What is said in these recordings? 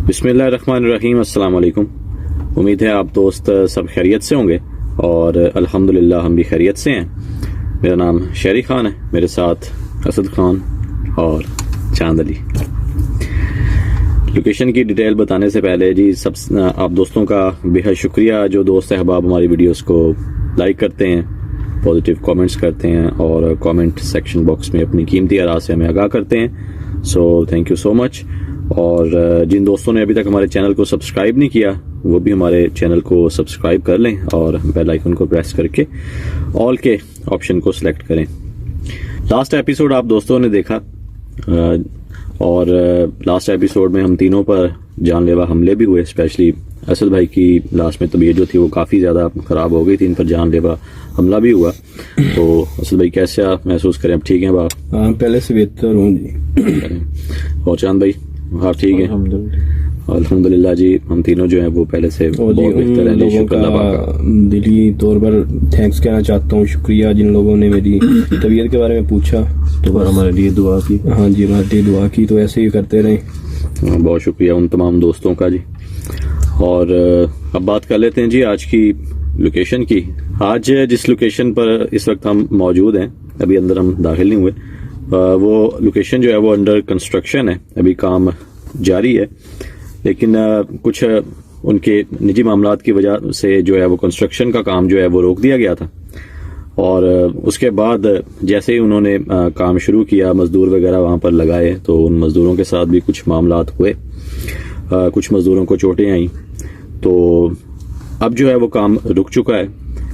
बिस्मिल्लाहिर्रहमानिर्रहीम, अस्सलाम वालेकुम। उम्मीद है आप दोस्त सब खैरियत से होंगे और अल्हम्दुलिल्लाह हम भी खैरियत से हैं। मेरा नाम शेरी खान है, मेरे साथ असद खान और चांद अली। लोकेशन की डिटेल बताने से पहले जी सब आप दोस्तों का बेहद शुक्रिया जो दोस्त अहबाब हमारी वीडियोस को लाइक करते हैं, पॉजिटिव कमेंट्स करते हैं और कमेंट सेक्शन बॉक्स में अपनी कीमती आरा से हमें आगाह करते हैं। So thank you so much. और जिन दोस्तों ने अभी तक हमारे चैनल को सब्सक्राइब नहीं किया वो भी हमारे चैनल को सब्सक्राइब कर लें और बेल आइकन को प्रेस करके ऑल के ऑप्शन को सिलेक्ट करें। लास्ट एपिसोड आप दोस्तों ने देखा और लास्ट एपिसोड में हम तीनों पर जानलेवा हमले भी हुए। स्पेशली असद भाई की लास्ट में तबीयत जो थी वो काफ़ी ज़्यादा ख़राब हो गई थी, इन पर जानलेवा हमला भी हुआ। तो असद भाई कैसे आप महसूस करें, अब ठीक हैं आप? हाँ, पहले से बेहतर हूँ जी। और चांद भाई आप ठीक हैं? अल्हम्दुलिल्लाह जी, हम तीनों जो हैं वो पहले से बहुत बेहतर हैं। लोगों का दिली तौर पर थैंक्स कहना चाहता हूँ, शुक्रिया जिन लोगों ने मेरी तबीयत के बारे में पूछा तो हमारे लिए दुआ की। हाँ जी, हमारे लिए दुआ की, तो ऐसे ही करते रहें। बहुत शुक्रिया उन तमाम दोस्तों का जी। और अब बात कर लेते हैं जी आज की लोकेशन की। आज जिस लोकेशन पर इस वक्त हम मौजूद हैं, अभी अंदर हम दाखिल नहीं हुए, वो लोकेशन जो है वो अंडर कंस्ट्रक्शन है, अभी काम जारी है। लेकिन कुछ उनके निजी मामलात की वजह से जो है वो कंस्ट्रक्शन का काम जो है वो रोक दिया गया था। और उसके बाद जैसे ही उन्होंने काम शुरू किया, मजदूर वगैरह वहाँ पर लगाए, तो उन मजदूरों के साथ भी कुछ मामलात हुए, कुछ मजदूरों को चोटें आई। तो अब जो है वो काम रुक चुका है।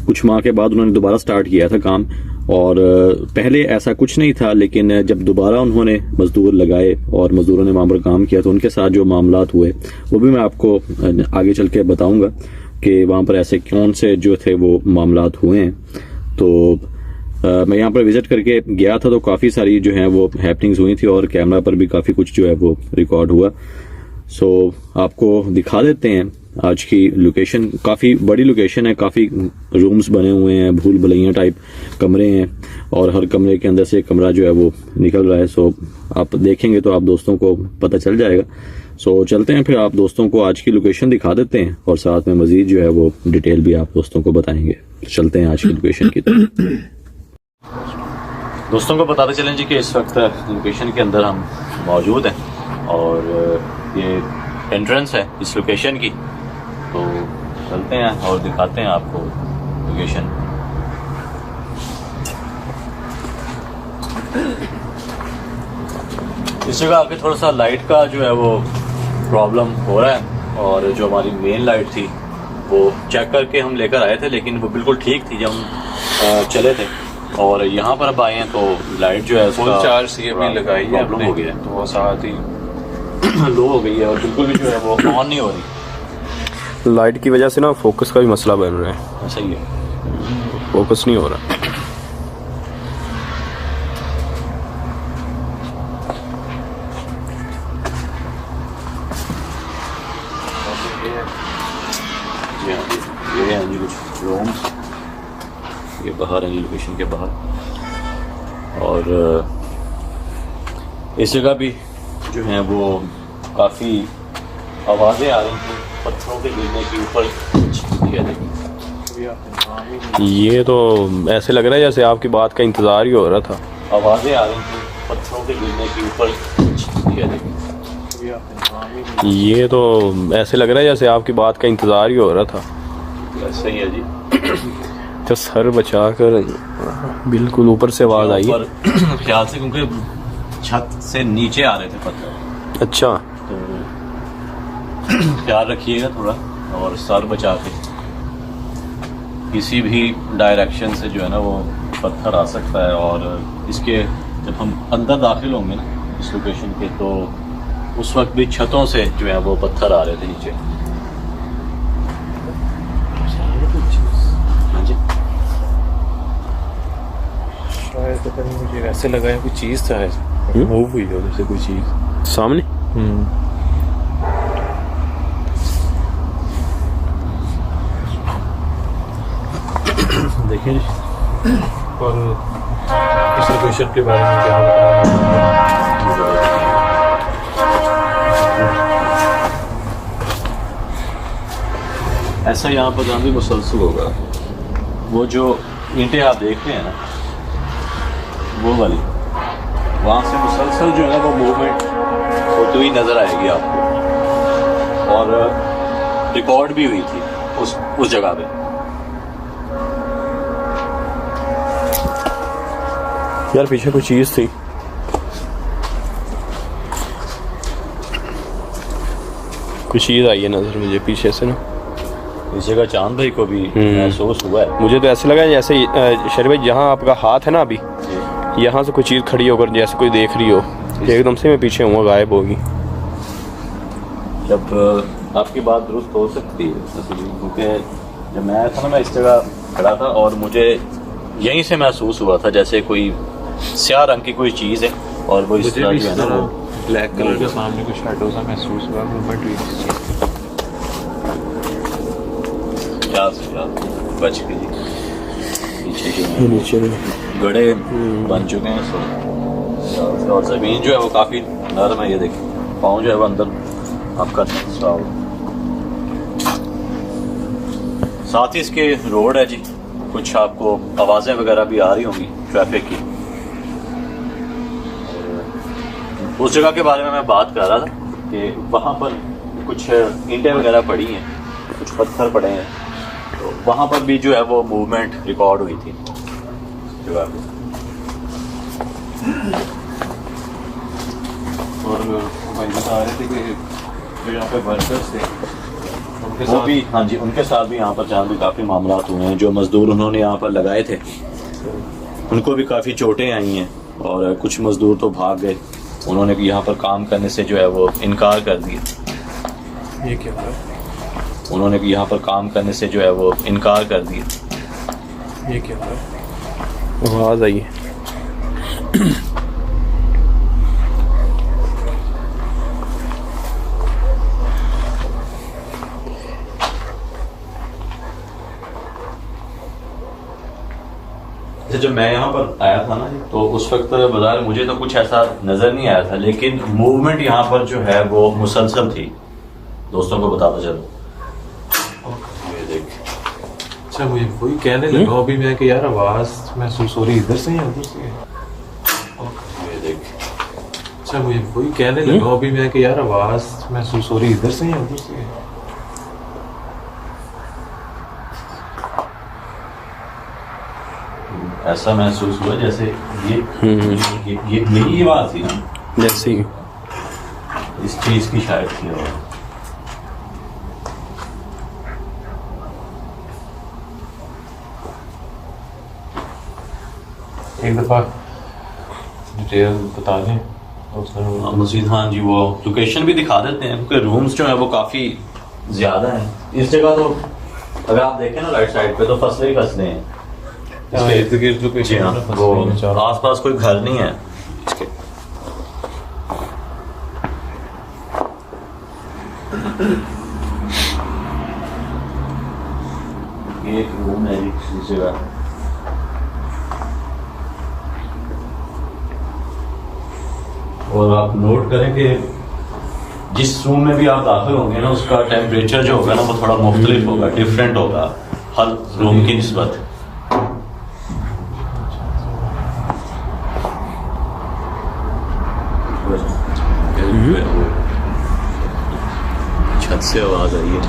कुछ माह के बाद उन्होंने दोबारा स्टार्ट किया था काम, और पहले ऐसा कुछ नहीं था, लेकिन जब दोबारा उन्होंने मजदूर लगाए और मजदूरों ने वहाँ पर काम किया तो उनके साथ जो मामलात हुए वो भी मैं आपको आगे चल के बताऊंगा कि वहाँ पर ऐसे कौन से जो थे वो मामलात हुए हैं। तो मैं यहाँ पर विजिट करके गया था तो काफ़ी सारी जो है वो हैपनिंग्स हुई थी और कैमरा पर भी काफ़ी कुछ जो है वो रिकॉर्ड हुआ। सो आपको दिखा देते हैं आज की लोकेशन। काफ़ी बड़ी लोकेशन है, काफ़ी रूम्स बने हुए हैं, भूल भुलैया टाइप कमरे हैं और हर कमरे के अंदर से एक कमरा जो है वो निकल रहा है। सो आप देखेंगे तो आप दोस्तों को पता चल जाएगा। सो चलते हैं फिर आप दोस्तों को आज की लोकेशन दिखा देते हैं और साथ में मजीद जो है वो डिटेल भी आप दोस्तों को बताएंगे। चलते हैं आज की लोकेशन की तरफ। दोस्तों को बताते चलें जी कि इस वक्त लोकेशन के अंदर हम मौजूद हैं और ये एंट्रेंस है इस लोकेशन की। तो चलते हैं और दिखाते हैं आपको लोकेशन। इस जगह आके थोड़ा सा लाइट का जो है वो प्रॉब्लम हो रहा है और जो हमारी मेन लाइट थी वो चेक करके हम लेकर आए थे, लेकिन वो बिल्कुल ठीक थी जब हम चले थे। और यहाँ पर अब आए हैं तो लाइट जो है फुल चार्ज से अपनी लगाई है, प्रॉब्लम हो गया है, तो वो साथ ही लो हो गई है और बिल्कुल भी जो है वो ऑन नहीं हो रही। लाइट की वजह से ना फोकस का भी मसला बन रहा है। ऐसा ही है, फोकस नहीं हो रहा। जी हाँ, ये हैं जी कुछ रूम्स, ये बाहर हैं लोकेशन के बाहर। और इस जगह भी जो हैं वो काफ़ी आवाज़ें आ रही थी पत्थरों के गिरने के ऊपर। ये तो ऐसे लग रहा है जैसे आपकी बात का इंतज़ार ही हो रहा था। आवाज़ें आ रही थी पत्थरों के गिरने के ऊपर। ये तो ऐसे लग रहा है जैसे आपकी बात का इंतज़ार ही हो रहा था। ऐसा ही है जी। तो सर बचा कर बिल्कुल ऊपर से आवाज़ आई है। ख्याल से क्योंकि छत से नीचे आ रहे थे पत्थर। अच्छा, तो ख्याल रखिएगा थोड़ा और सर बचा के। किसी भी डायरेक्शन से जो है ना वो पत्थर आ सकता है और इसके जब हम अंदर दाखिल होंगे ना इस लोकेशन के तो उस वक्त भी छतों से जो है वो पत्थर आ रहे थे नीचे। हाँ जी, शायद पता नहीं, मुझे ऐसे लगा है कोई चीज़ था मूव हुई है उधर से कोई चीज़ सामने। देखिए और इस लोकेशन के बारे में क्या बताएं? ऐसा यहाँ पर काम भी मुसलसल होगा। वो जो ईंटें आप देख रहे हैं ना, वो वाली वहाँ से मुसलसल जो है वो मूवमेंट होती हुई नज़र आएगी आपको, और रिकॉर्ड भी हुई थी उस जगह पे। यार पीछे कोई चीज थी। कुछ चीज आई है नजर मुझे पीछे से ना। इस जगह चांद भाई को भी महसूस हुआ है। मुझे तो ऐसे लगा जैसे शरीफ भाई जहाँ आपका हाथ है ना अभी, यहाँ से कोई चीज खड़ी होकर जैसे कोई देख रही हो, एकदम से मैं पीछे हुआ गायब होगी। जब आपकी बात दुरुस्त हो सकती है, क्योंकि जब मैं आया था ना, मैं इस जगह खड़ा था और मुझे यहीं से महसूस हुआ था जैसे कोई स्याह रंग की कोई चीज़ है, और वो इस तरह जो है ना वो ब्लैक कलर के सामने कुछ शैडो सा महसूस हुआ, मूवमेंट हुई किसी चीज़ की। क्या बच गई पीछे जो है नीचे गड़े बन चुके हैं सब, और ज़मीन जो है वो काफ़ी नरम है। ये देखिए पाँव जो है वो अंदर आपका साथ ही इसके रोड है जी। कुछ आपको आवाज़ें वगैरह भी आ रही होंगी ट्रैफिक की। उस जगह के बारे में मैं बात कर रहा था कि वहाँ पर कुछ ईंटें वगैरह पड़ी हैं, कुछ पत्थर पड़े हैं, तो वहाँ पर भी जो है वो मूवमेंट रिकॉर्ड हुई थी जगह पे। और भाई बता रहे थे कि जो यहाँ पे वर्कर्स थे उनके वो साथ भी, हाँ जी, उनके साथ भी यहाँ पर जहाँ भी काफ़ी मामला हुए हैं। जो मज़दूर उन्होंने यहाँ पर लगाए थे उनको भी काफ़ी चोटें आई हैं, और कुछ मज़दूर तो भाग गए। उन्होंने भी यहाँ पर काम करने से जो है वो इनकार कर दिया। ये क्या है? उन्होंने भी यहाँ पर काम करने से जो है वो इनकार कर दिया। ये क्या है? आवाज आई है। जब मैं यहाँ पर आया था ना, तो उस वक्त बाजार मुझे तो कुछ ऐसा नज़र नहीं आया था, लेकिन मूवमेंट यहाँ पर जो है वो मुसलसल थी। दोस्तों को बताता चलो, ये देख। अच्छा, मुझे वही कहने लगा अभी मैं कि यार आवाज़ महसूस हो रही इधर से या उधर से। ये देख। अच्छा, मुझे वही कहने लगा अभी मैं कि यार आवाज़ महसूस हो रही इधर से या उधर से। ऐसा महसूस हुआ जैसे ये यही आवाज़ थी ना, जैसे इस चीज़ की शायद थी आवाज़। एक दफ़ा डिटेल बता दें मजीद। हाँ जी, वो लोकेशन भी दिखा देते हैं, क्योंकि रूम्स जो है वो काफ़ी ज़्यादा हैं इस जगह। तो अगर आप देखें ना राइट साइड पे, तो फसलें ही फसलें हैं। इर्द गिर्द जी हाँ, वो आसपास कोई घर नहीं है इसके। ये एक रूम है इस जगह। और आप नोट करें कि जिस रूम में भी आप दाखिल होंगे ना, उसका टेम्परेचर जो होगा ना वो थोड़ा मुख्तलिफ होगा, डिफरेंट होगा हर रूम की निस्बत। छत से आवाज आई है।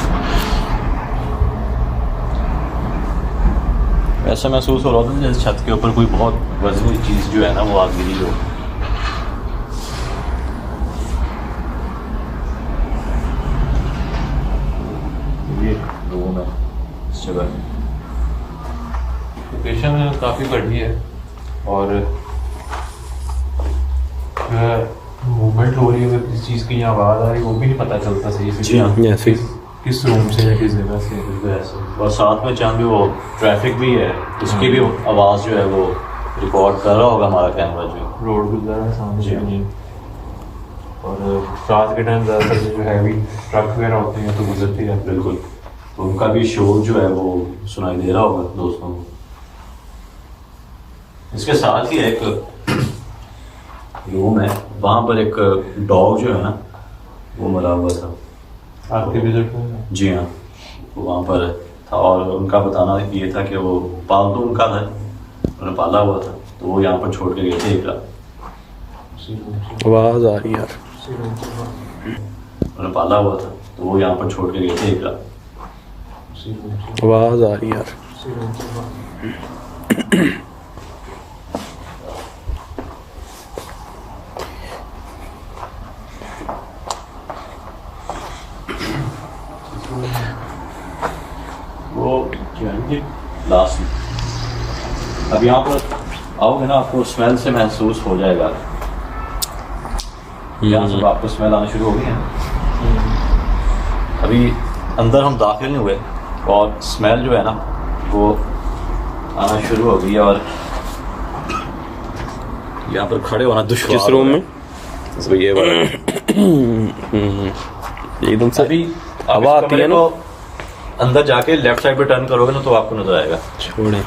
ऐसा महसूस हो रहा था जैसे छत के ऊपर कोई बहुत वजनी चीज जो है ना वो आग गिरी हो। ये रूम है इस जगह। लोकेशन काफ़ी बड़ी है और मूवमेंट हो रही है। अगर किसी चीज़ की यहाँ आवाज़ आ रही है वो भी नहीं पता चलता सही से। जी हाँ, जैसे किस रूम से या किस जगह से। और साथ में चांद भी वो ट्रैफिक भी है, उसकी भी आवाज़ जो है वो रिकॉर्ड कर रहा होगा हमारा कैमरा जो। रोड गुजर रहा है सामने जी। से नहीं। और रात के टाइम ज़्यादातर जो हैवी ट्रक वगैरह होते हैं तो गुजरती है। बिल्कुल, तो उनका भी शोर जो है वो सुनाई दे रहा होगा दोस्तों को। इसके साथ ही एक रूम है, वहाँ पर एक डॉग जो है ना वो मरा हुआ था। आपके विजिट में? जी हाँ, वो वहाँ पर था और उनका बताना ये था कि वो पालतू उनका था, उन्होंने पाला हुआ था, तो वो यहाँ पर छोड़ के गए थे एक रात। आवाज आ रही है यार। उन्होंने पाला हुआ था, तो वो यहाँ पर छोड़ के गए थे एक रात। आवाज आ रही है यार। वो क्या है कि लास्ट में अब यहाँ पर आओगे ना, आपको स्मेल से महसूस हो जाएगा, यहाँ से आपको स्मेल आना शुरू हो गई है। अभी अंदर हम दाखिल नहीं हुए और स्मेल जो है ना वो आना शुरू हो गई है और यहाँ पर खड़े होना दुश्वार। किस रूम में? तो ये वाला एकदम से अभी हवा आती है ना, अंदर जाके लेफ्ट साइड पे टर्न करोगे ना तो आपको नजर आएगा। छोड़े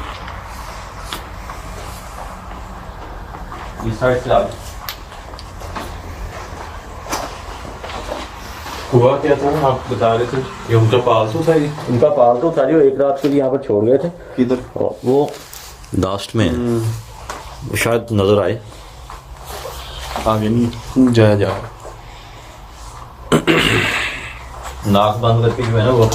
इस साइड से आप हुआ क्या था आप बता रहे थे? ये उनका पालतू था ये? उनका पालतू था जो एक रात के लिए यहाँ पर छोड़ गए थे। किधर? वो लास्ट में वो शायद नजर आए, आगे नहीं जाया जा रहा। नाक बंद करके जो है ना वो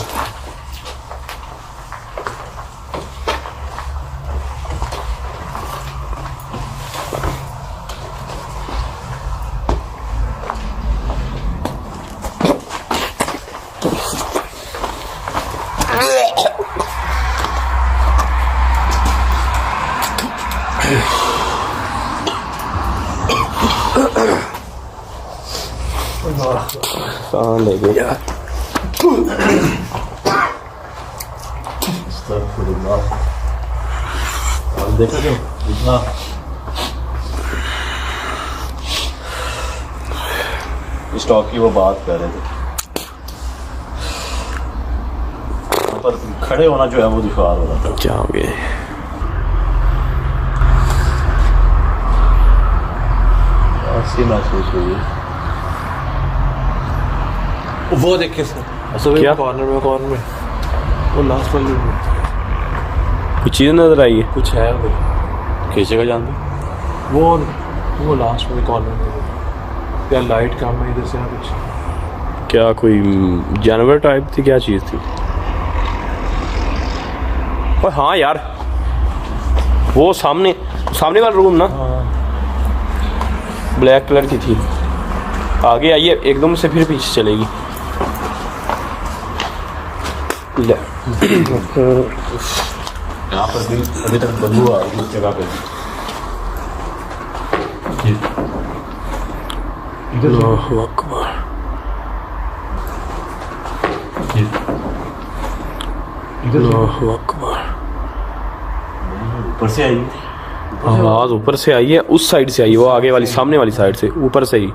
कहाँ ले गए यार? देखो जो इतना स्टॉक की वो बात कर रहे थे, वहाँ पर खड़े होना जो है वो दुश्वार हो रहा था। क्या हो गए? ऐसी महसूस हुई। वो देखे सर क्या? कॉर्नर में वो लास्ट वाले में कुछ चीज़ नजर आई है? कुछ है वो खींचेगा जानते वो लास्ट वाले कॉर्नर में क्या लाइट काम में इधर से ना कुछ। क्या कोई जानवर टाइप थी? क्या चीज़ थी? और हाँ यार, वो सामने वाला रूम ना, ब्लैक कलर की थी। आगे आइए, एकदम से फिर पीछे चलेगी। ले यहाँ पर भी अभी तक बदबू आ रही है उस जगह पे। अल्लाहु अकबर। अल्लाहु अकबर। ऊपर से आई, आवाज ऊपर से आई है, उस साइड से आई है, वो आगे वाली सामने वाली साइड से, ऊपर से ही।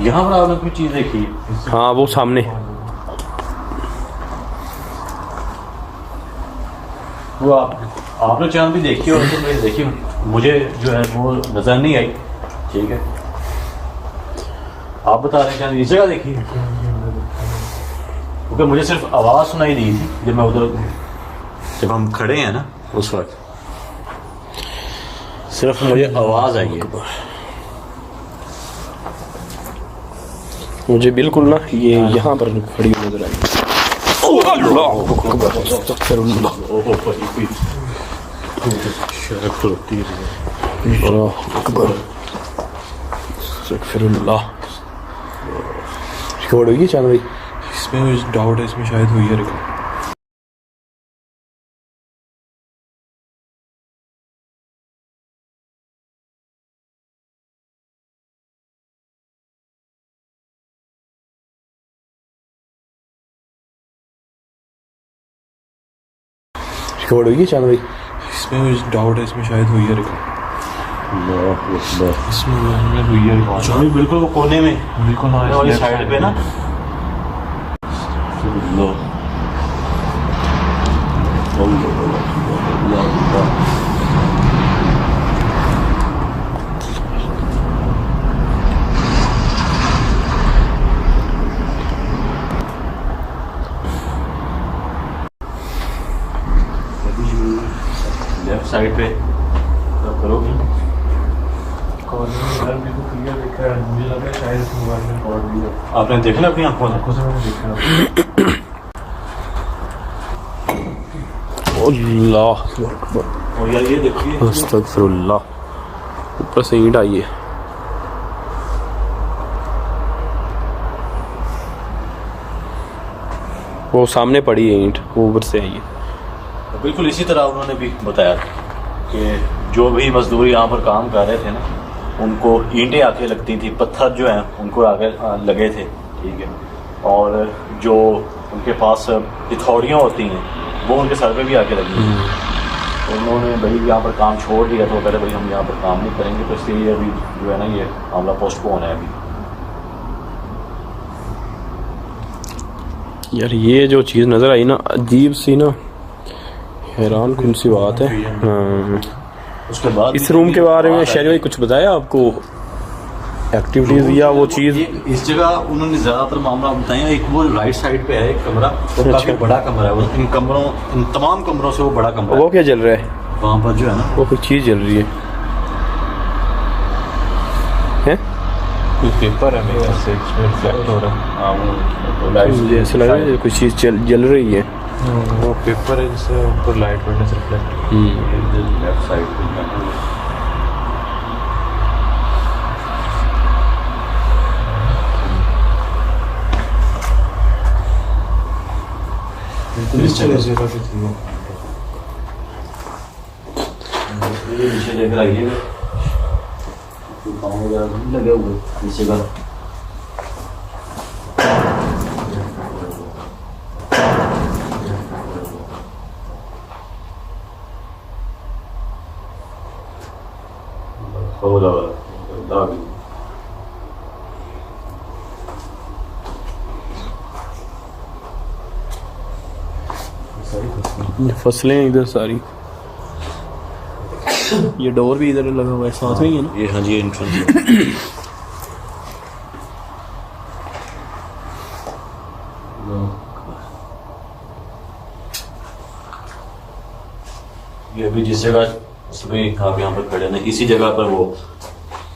यहाँ पर आपने कोई चीज देखी? हाँ, वो सामने। वो आपने चांद भी देखी और तो मैं देखी, मुझे जो है वो नजर नहीं आई। ठीक है, आप बता रहे हैं चांद इस जगह देखी? क्योंकि मुझे सिर्फ आवाज सुनाई दी थी जब मैं उधर, जब हम खड़े हैं ना उस वक्त सिर्फ मुझे आवाज आई है। मुझे बिल्कुल ना ये यहाँ पर खड़ी हुई नजर आई। रिकॉर्ड हुई है चांद भाई? इसमें डाउट है, इसमें शायद हुई है रिकॉर्ड। रिकॉर्ड हुई है चांद भाई? इसमें डाउट है, इसमें शायद हुई है रिकॉर्ड। इसमें हुई है रिकॉर्ड। बिल्कुल वो कोने में, बिल्कुल वाली साइड पे ना। साइड पे तब करोगे। कॉर्नर यार मेरे को क्लियर दिख रहा है, मुझे लगा है शायद इस मोबाइल में रिकॉर्ड भी है। आपने देखा ना अपनी आंखों से? आंखों से मैंने देखा। अल्लाह अकबर, और यार ये देखिए, अस्तगफिरुल्लाह, ऊपर से ईंट आई है। वो सामने पड़ी है ईंट, वो ऊपर से आई है। बिल्कुल इसी तरह उन्होंने भी बताया कि जो भी मजदूर यहाँ पर काम कर रहे थे ना, उनको ईंटें आके लगती थी, पत्थर जो हैं उनको आगे लगे थे, ठीक है। और जो उनके पास हथौड़ियाँ होती हैं वो उनके सर पे भी आके लगी। तो उन्होंने भाई यहाँ पर काम छोड़ दिया, तो कहते भाई हम यहाँ पर काम नहीं करेंगे, तो इसलिए अभी जो है ना ये मामला पोस्टपोन है अभी। यार ये जो चीज़ नज़र आई ना, अजीब सी ना, हैरान कौन सी बात है। हाँ। उसके बाद इस रूम के बारे में शहरी भाई कुछ बताया आपको, एक्टिविटीज़ या वो चीज़? इस जगह उन्होंने ज़्यादातर मामला बताया। एक वो राइट साइड पे है एक कमरा, वो काफ़ी बड़ा कमरा है, वो इन तमाम कमरों से वो बड़ा कमरा है। वो क्या जल रहा है वहाँ पर जो है ना, वो कोई चीज़ जल रही है? कोई पेपर है मेरे से, इसमें रिफ्लेक्ट हो रहा है। हाँ वो मुझे ऐसा लग रहा है कोई चीज़ जल रही है। वो पेपर है जिससे ऊपर लाइट पड़ने से रिफ्लेक्ट। लेफ्ट साइड पे इस जगह पे थी वो। ये नीचे लेकर आइएगा, पाँव वगैरह नहीं लगे हुए नीचे का। फसलें इधर सारी, ये डोर भी इधर लगा हुआ है, साथ में ही है ना? ये हाँ जी एंट्रेंस। ये अभी जिस जगह सुबह आप यहाँ पर खड़े ना, इसी जगह पर वो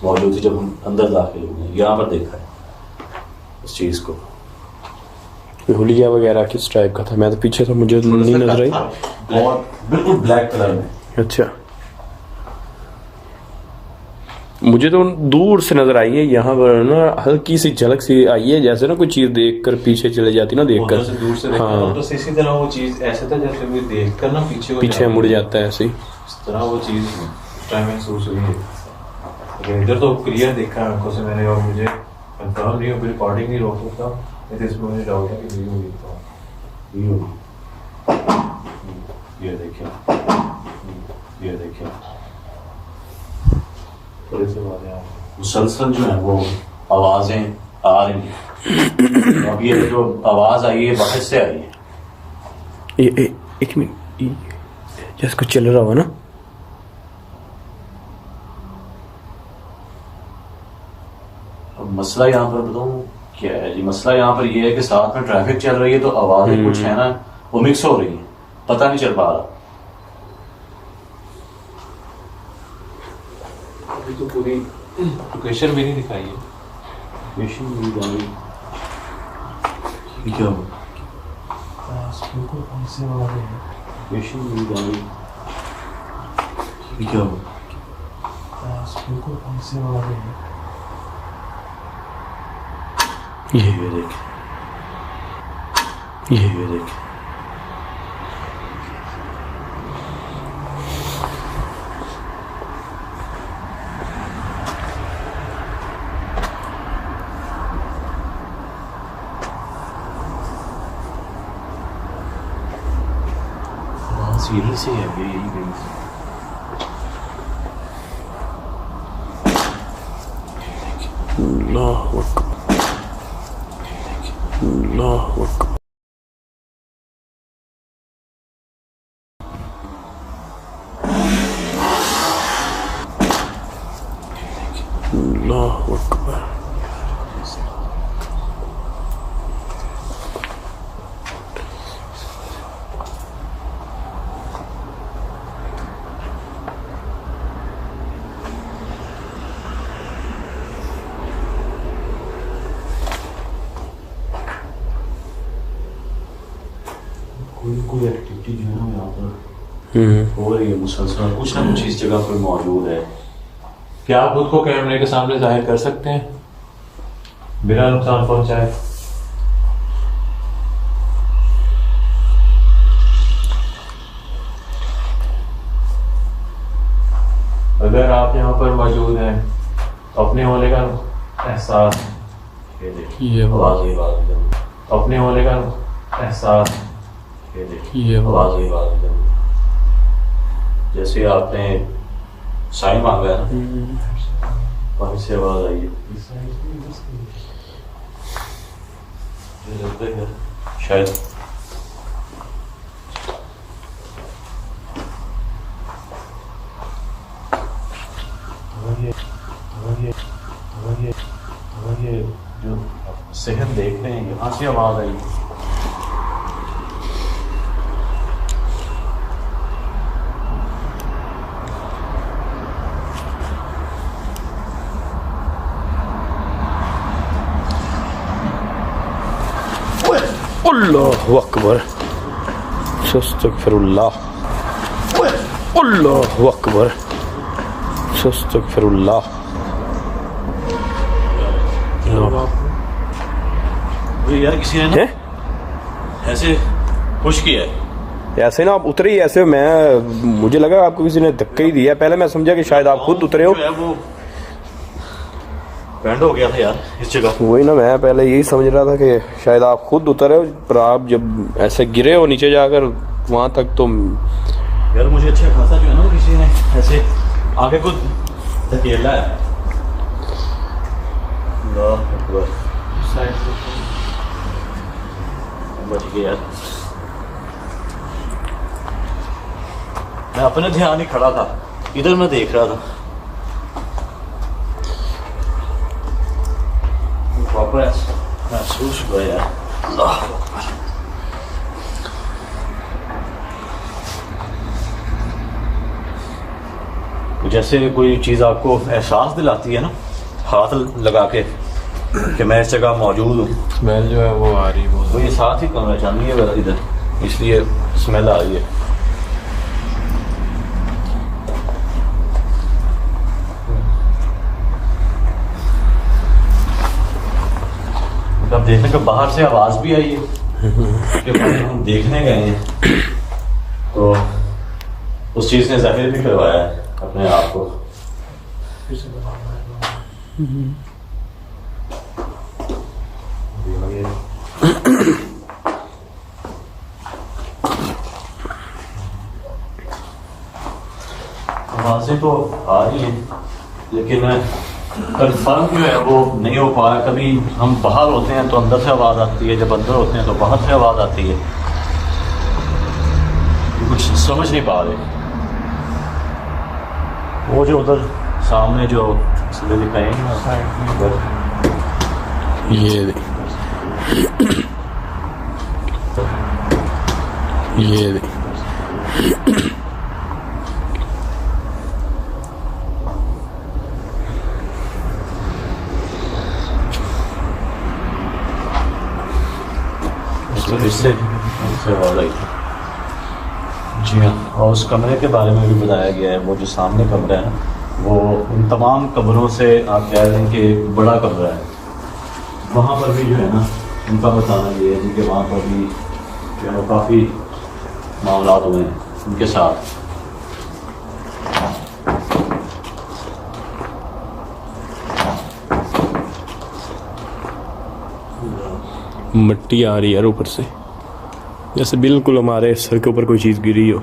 मौजूद थी जब हम अंदर दाखिल हुए। यहाँ पर देखा है उस चीज को। हुलिया वगैरह किस टाइप का था? मैं तो पीछे था, मुझे नहीं नजर आई। और बिल्कुल ब्लैक कलर में। अच्छा, मुझे तो दूर से नजर आई है, यहाँ पर ना हल्की सी झलक सी आई है, जैसे ना कोई चीज देखकर पीछे चले जाती ना, देखकर दूर से देखा। हाँ। तो इसी तरह वो चीज ऐसे था जैसे कोई देखकर ना पीछे मुड़ जाता है ऐसे ही। इस तरह वो चीज उस टाइम महसूस हुई है। लेकिन इधर तो क्लियर देखा आंखों से मैंने, और मुझे कंफर्म नहीं हो, रिकॉर्डिंग नहीं रोक सकता, नहीं इसमें मुझे डाउट है कि वीडियो हुई तो ये देखिए, ये देखिए, थोड़े से बातें हैं। मुसलसल जो है वो आवाजें आ रही हैं। अब ये जो आवाज आई है बाहर से आई है। एक मिनट, जैसे कुछ चल रहा हो ना। अब मसला यहाँ पर बताऊँ क्या है जी? मसला यहाँ पर ये है कि साथ में ट्रैफिक चल रही है, तो आवाजें कुछ है ना वो मिक्स हो रही हैं, पता नहीं चल पा रहा। अभी तो पूरी लोकेशन भी नहीं दिखाई है। लोकेशन भी जानी क्या हो? बिल्कुल ऐसे वाले हैं। लोकेशन भी जानी क्या हो? बिल्कुल ऐसे वाले हैं। ये देख, ये देख, यहीं से है, ये यही गई। अल्लाह अकबर, अल्लाह अकबर। अल्लाह अकबर। कोई ना कोई एक्टिविटी जो है ना यहाँ पर हो रही है मुसलसल, कुछ ना कुछ इस जगह पर मौजूद है। क्या आप खुद को कैमरे के सामने जाहिर कर सकते हैं बिना नुकसान पहुंचाए? अगर आप यहाँ पर मौजूद हैं तो अपने होने का एहसास, ये देखिए आवाज हुई बात, अपने होने का एहसास, ये देखिए आवाज हुई बात, जैसे आपने साइन मांगा है ना, वहीं से आवाज आई है। मुझे लगता है शायद ये जो सेहत देख रहे हैं यहाँ से आवाज आई। अल्लाहु अकबर, अस्तगफिरुल्लाह, अल्लाहु अकबर, अस्तगफिरुल्लाह। यार किसी ने ना ऐसे पुश किया है। ऐसे ना आप उतरे ही ऐसे, मुझे लगा आपको किसी ने धक्का ही दिया। पहले मैं समझा कि शायद आप खुद उतरे हो। जो है वो बैंड हो गया था यार इस जगह। वही ना, मैं पहले यही समझ रहा था कि शायद आप खुद उतरे हो, पर आप जब ऐसे गिरे हो नीचे जाकर वहां तक तो यार मुझे अच्छा खासा जो है ना किसी ने ऐसे आगे को धकेला है। अल्लाह अकबर, बच गया यार। मैं अपने ध्यान ही खड़ा था, इधर मैं देख रहा था। प्रॉपर महसूस हुआ यार। अल्लाह अकबर। जैसे कोई चीज़ आपको एहसास दिलाती है ना, हाथ लगा के कि मैं इस जगह मौजूद हूँ। स्मेल जो है वो आ रही है, वो ये साथ ही कमरा चांदी है इधर, इसलिए स्मेल आ रही है। अब देखने को बाहर से आवाज भी आई है कि हम देखने गए हैं, तो उस चीज ने जाहिर भी करवाया है अपने आप को। आवाजें तो आ रही हैं, लेकिन कंफर्म जो है वो नहीं हो पा रहा। कभी हम बाहर होते हैं तो अंदर से आवाज़ आती है, जब अंदर होते हैं तो बाहर से आवाज़ आती है। कुछ समझ नहीं पा रहे। वो जो उधर सामने जो दिखाएंगे ये इससे आवाज़ आई थी। जी हाँ, और उस कमरे के बारे में भी बताया गया है। वो जो सामने कमरा है ना, वो उन तमाम कमरों से आप कह रहे हैं कि बड़ा कमरा है। वहाँ पर भी जो है ना, उनका बताना ये है कि वहाँ पर भी जो है काफ़ी मामला हुए हैं उनके साथ। मिट्टी आ रही है यार ऊपर से, जैसे बिल्कुल हमारे सर के ऊपर कोई चीज गिरी हो।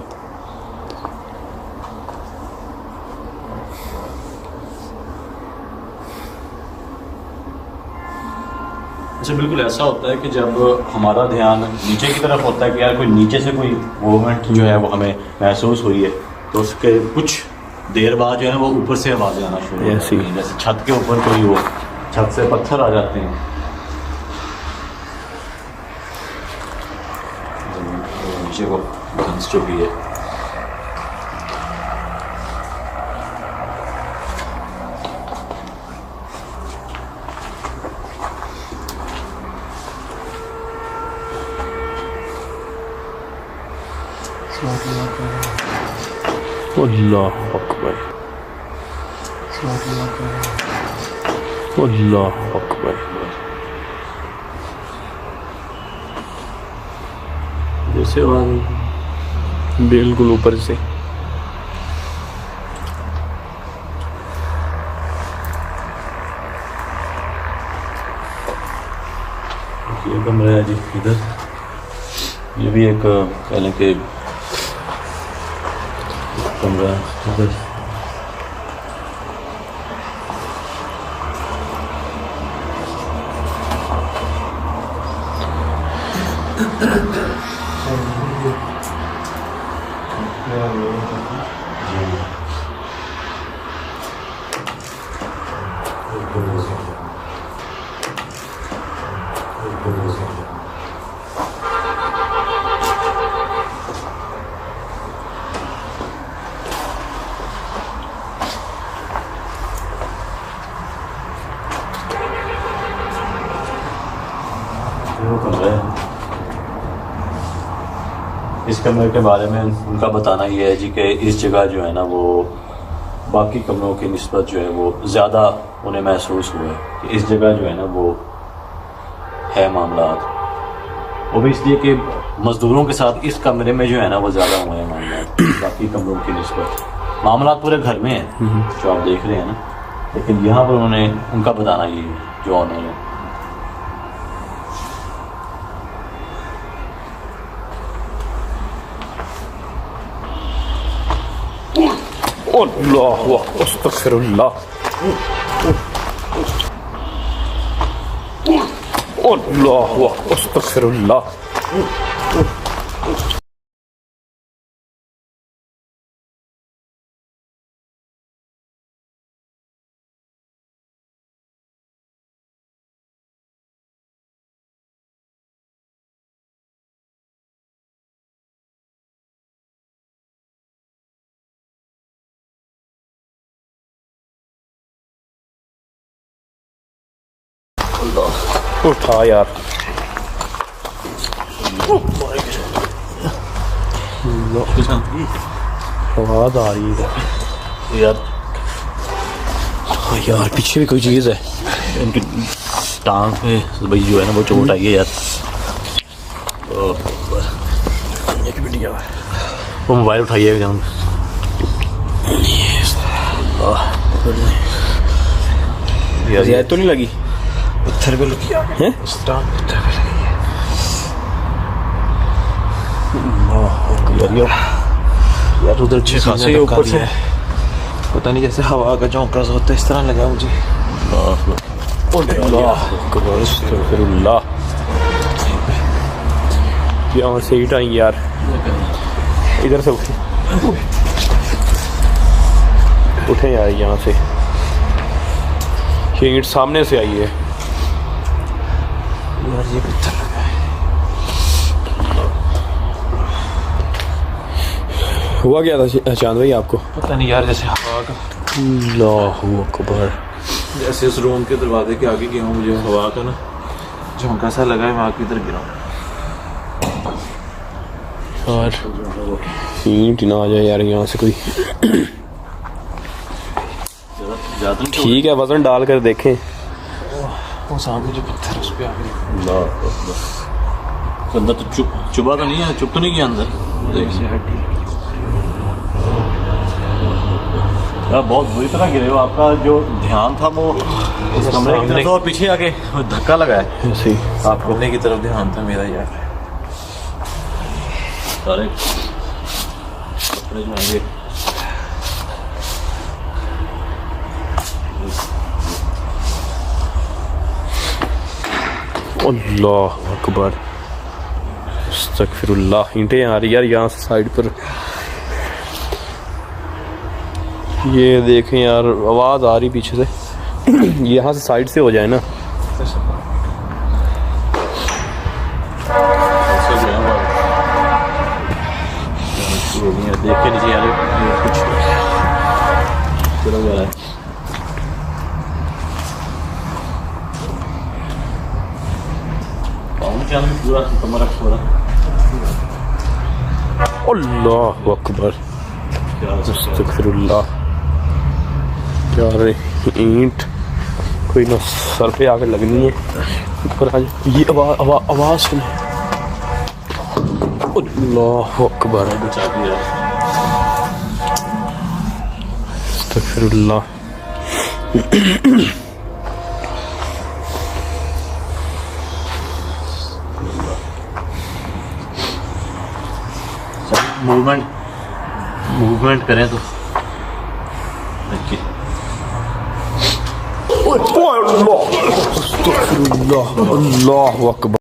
अच्छा, बिल्कुल ऐसा होता है कि जब हमारा ध्यान नीचे की तरफ होता है कि यार कोई नीचे से कोई मूवमेंट जो है वो हमें महसूस हुई है, तो उसके कुछ देर बाद जो है वो ऊपर से आवाज़ें आना शुरू हो जाती हैं। जैसे छत के ऊपर कोई वो छत से पत्थर आ जाते हैं, नीचे को धंस चुकी है। अल्लाह अकबर, अल्लाह अकबर। जैसे बिल्कुल ऊपर से ये कमरा है जी इधर। ये भी एक कह लें कि कमरा है इधर। वो कमरा है। इस कमरे के बारे में उनका बताना ये है जी कि इस जगह जो है ना वो बाकी कमरों की निस्बत जो है वो ज़्यादा उन्हें महसूस हुआ है कि इस जगह जो है ना वो है मामलात। वो भी इसलिए कि मज़दूरों के साथ इस कमरे में जो है ना वो ज़्यादा हुए हैं मामलात बाकी कमरों की निस्बत। मामलात पूरे घर में हैं जो आप देख रहे हैं ना, लेकिन यहाँ पर उन्होंने उनका बताना ये है जो उन्होंने अल्लाह अस्तगफिरुल्लाह, अल्लाह अस्तगफिरुल्लाह। उठा यार, आवाज आ रही है यार। यार पीछे भी कोई चीज़ है। इनकी टांग पे भाई जो है ना वो चोट आई है यार। वो मोबाइल उठाइए एकदम। यार तो नहीं लगी? पत्थर पे लगी हैं? टांग पत्थर पे लगी यार उधर अच्छे खासे ऊपर से पता नहीं जैसे हवा का झोंका सा होता है इस तरह लगा मुझे। अस्तगफिरुल्लाह, यहाँ से ईंट आई यार। इधर से उठे यार, यहाँ से ये ईंट सामने से आई है यार। ये पत्थर लगा है। हुआ क्या था चांद भाई आपको? पता नहीं यार, जैसे हवा का, अल्लाहु अकबर। जैसे उस रूम के दरवाजे के आगे गया हूँ, मुझे हवा का ना झोंका सा लगा है, मैं आगे इधर गिरा। और ईंट ना आ जाए यार यहाँ से कोई। ठीक है, वजन डाल कर देखें। वो सामने जो पत्थर है उस पे आ गया। अंदर तो चुभा तो नहीं है, चुप तो नहीं किया अंदर। यार बहुत बुरी तरह गिरे हो। आपका जो ध्यान था वो उस कमरे की तरफ और पीछे आके धक्का लगा है। ऐसे आप कमरे की तरफ ध्यान था मेरा यार। सारे कपड़े जो हैं अल्लाह अकबर, अस्तगफिरुल्लाह। ईंटें आ रही यार यहाँ से साइड पर। ये देखें यार, आवाज़ आ रही पीछे से। यहाँ से साइड से हो जाए ना। देख के नीचे यार कुछ चला जा रहा है। पूरा कमरा अल्लाह अकबर अस्तगफिरुल्लाह यार ईंट कोई ना सर पे आकर लगनी है ऊपर आज ये आवाज सुन अल्लाह अकबर अस्तगफिरुल्लाह मूवमेंट करें तो अल्लाह अकबर